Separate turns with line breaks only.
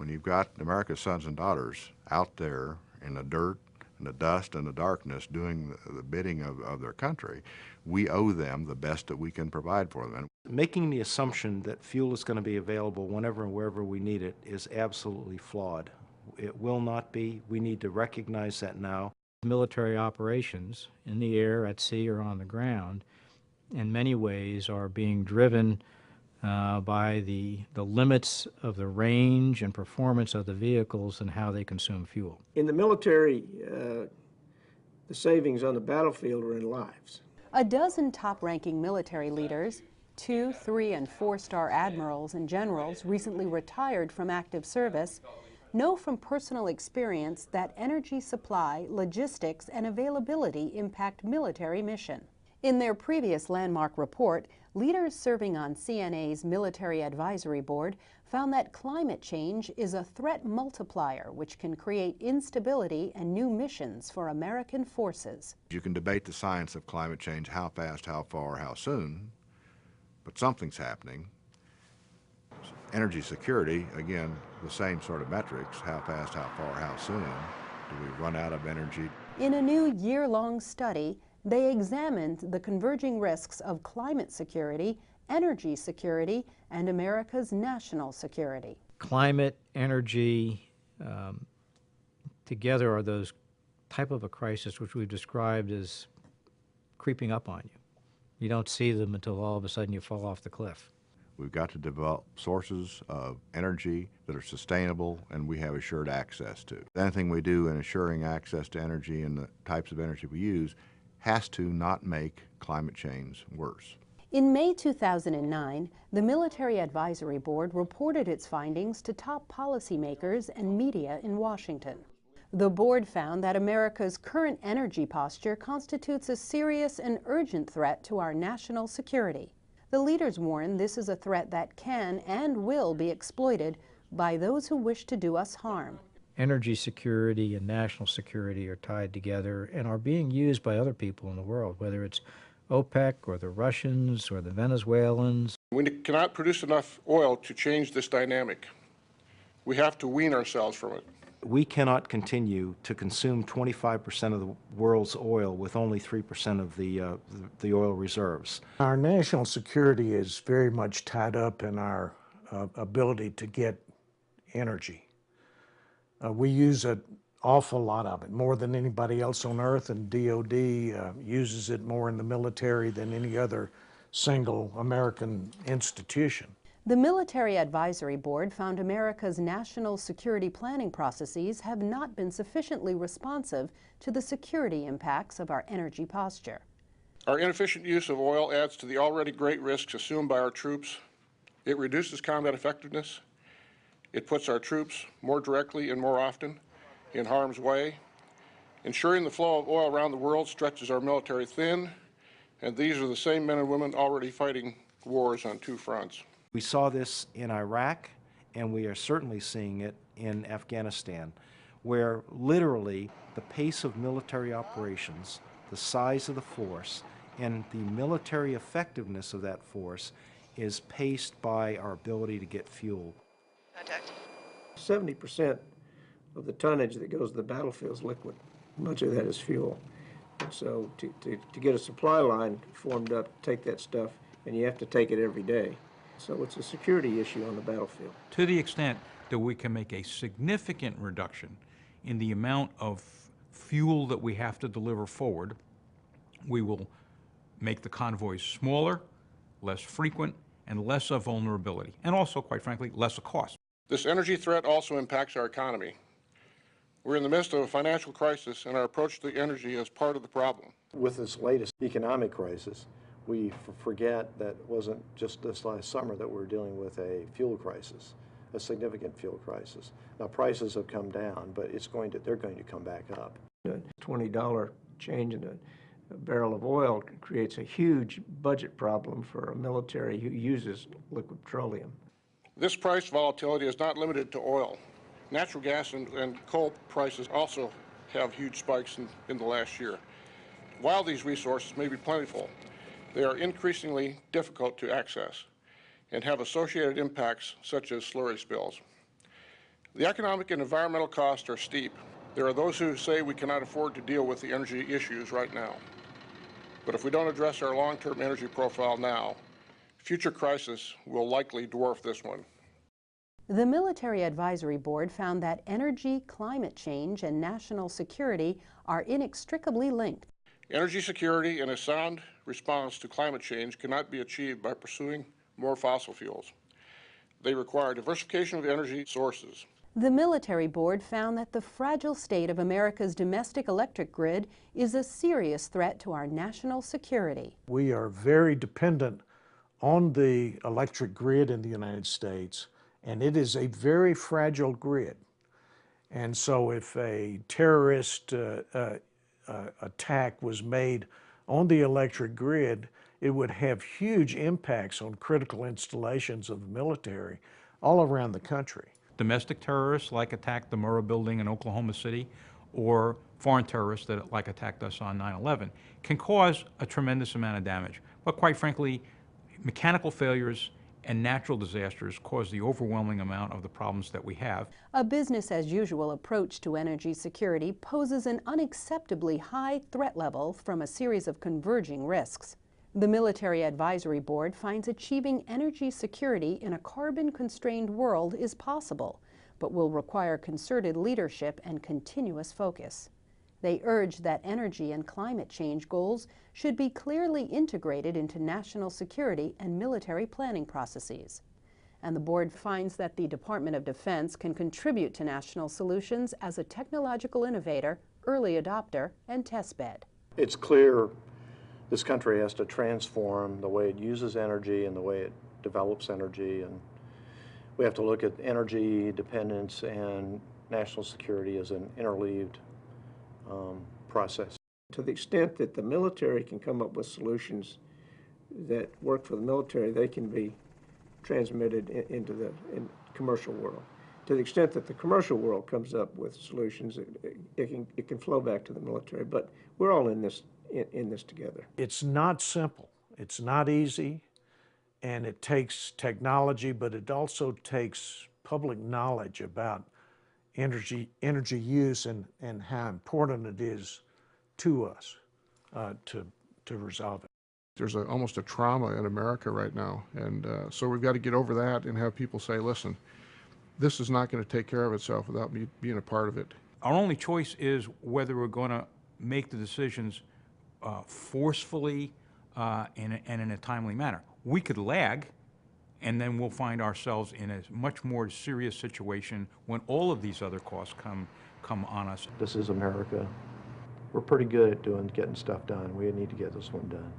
When you've got America's sons and daughters out there in the dirt, in the dust, and the darkness doing the bidding of their country, we owe them the best that we can provide for them.
Making the assumption that fuel is going to be available whenever and wherever we need it is absolutely flawed. It will not be. We need to recognize that now.
Military operations in the air, at sea, or on the ground, in many ways are being driven by the limits of the range and performance of the vehicles and how they consume fuel.
In the military, the savings on the battlefield are in lives.
A dozen top-ranking military leaders, 2-, 3-, and 4-star admirals and generals recently retired from active service, know from personal experience that energy supply, logistics, and availability impact military mission. In their previous landmark report, leaders serving on CNA's Military Advisory Board found that climate change is a threat multiplier which can create instability and new missions for American forces.
You can debate the science of climate change, how fast, how far, how soon, but something's happening. Energy security, again, the same sort of metrics, how fast, how far, how soon. Do we run out of energy?
In a new year-long study, they examined the converging risks of climate security, energy security, and America's national security.
Climate, energy, together are those type of a crisis which we've described as creeping up on you. You don't see them until all of a sudden you fall off the cliff.
We've got to develop sources of energy that are sustainable and we have assured access to. Anything we do in assuring access to energy and the types of energy we use has to not make climate change worse.
In May 2009, the Military Advisory Board reported its findings to top policymakers and media in Washington. The board found that America's current energy posture constitutes a serious and urgent threat to our national security. The leaders warn this is a threat that can and will be exploited by those who wish to do us harm.
Energy security and national security are tied together and are being used by other people in the world, whether it's OPEC or the Russians or the Venezuelans.
We cannot produce enough oil to change this dynamic. We have to wean ourselves from it.
We cannot continue to consume 25% of the world's oil with only 3% of the oil reserves.
Our national security is very much tied up in our ability to get energy. We use an awful lot of it, more than anybody else on earth, and DOD uses it more in the military than any other single American institution.
The Military Advisory Board found America's national security planning processes have not been sufficiently responsive to the security impacts of our energy posture.
Our inefficient use of oil adds to the already great risks assumed by our troops. It reduces combat effectiveness. It puts our troops more directly and more often in harm's way. Ensuring the flow of oil around the world stretches our military thin, and these are the same men and women already fighting wars on two fronts.
We saw this in Iraq, and we are certainly seeing it in Afghanistan, where literally the pace of military operations, the size of the force, and the military effectiveness of that force is paced by our ability to get fuel.
Contact.
70% of the tonnage that goes to the battlefield is liquid. Much of that is fuel. And so to get a supply line formed up, take that stuff, and you have to take it every day. So it's a security issue on the battlefield.
To the extent that we can make a significant reduction in the amount of fuel that we have to deliver forward, we will make the convoys smaller, less frequent, and less of vulnerability, and also, quite frankly, less of cost.
This energy threat also impacts our economy. We're in the midst of a financial crisis, and our approach to energy is part of the problem.
With this latest economic crisis, we forget that it wasn't just this last summer that we're dealing with a fuel crisis, a significant fuel crisis. Now prices have come down, but they're going to come back up.
A $20 change in a barrel of oil creates a huge budget problem for a military who uses liquid petroleum.
This price volatility is not limited to oil. Natural gas and coal prices also have huge spikes in the last year. While these resources may be plentiful, they are increasingly difficult to access and have associated impacts such as slurry spills. The economic and environmental costs are steep. There are those who say we cannot afford to deal with the energy issues right now. But if we don't address our long-term energy profile now, future crises will likely dwarf this one.
The Military Advisory Board found that energy, climate change, and national security are inextricably linked.
Energy security and a sound response to climate change cannot be achieved by pursuing more fossil fuels. They require diversification of energy sources.
The Military Board found that the fragile state of America's domestic electric grid is a serious threat to our national security.
We are very dependent on the electric grid in the United States, and it is a very fragile grid. And so if a terrorist attack was made on the electric grid, it would have huge impacts on critical installations of the military all around the country.
Domestic terrorists like attacked the Murrah building in Oklahoma City, or foreign terrorists that like attacked us on 9/11, can cause a tremendous amount of damage. But quite frankly, mechanical failures and natural disasters cause the overwhelming amount of the problems that we have.
A business-as-usual approach to energy security poses an unacceptably high threat level from a series of converging risks. The Military Advisory Board finds achieving energy security in a carbon-constrained world is possible, but will require concerted leadership and continuous focus. They urge that energy and climate change goals should be clearly integrated into national security and military planning processes. And the board finds that the Department of Defense can contribute to national solutions as a technological innovator, early adopter, and testbed.
It's clear this country has to transform the way it uses energy and the way it develops energy, and we have to look at energy dependence and national security as an interleaved process.
To the extent that the military can come up with solutions that work for the military, they can be transmitted into the commercial world. To the extent that the commercial world comes up with solutions, it can flow back to the military. But we're all in this together.
It's not simple. It's not easy, and it takes technology, but it also takes public knowledge about energy use and how important it is to us to resolve it.
There's almost a trauma in America right now, and so we've got to get over that and have people say, listen, this is not going to take care of itself without me being a part of it.
Our only choice is whether we're going to make the decisions forcefully and in a timely manner. We could lag, and then we'll find ourselves in a much more serious situation when all of these other costs come on us.
This is America. We're pretty good at getting stuff done. We need to get this one done.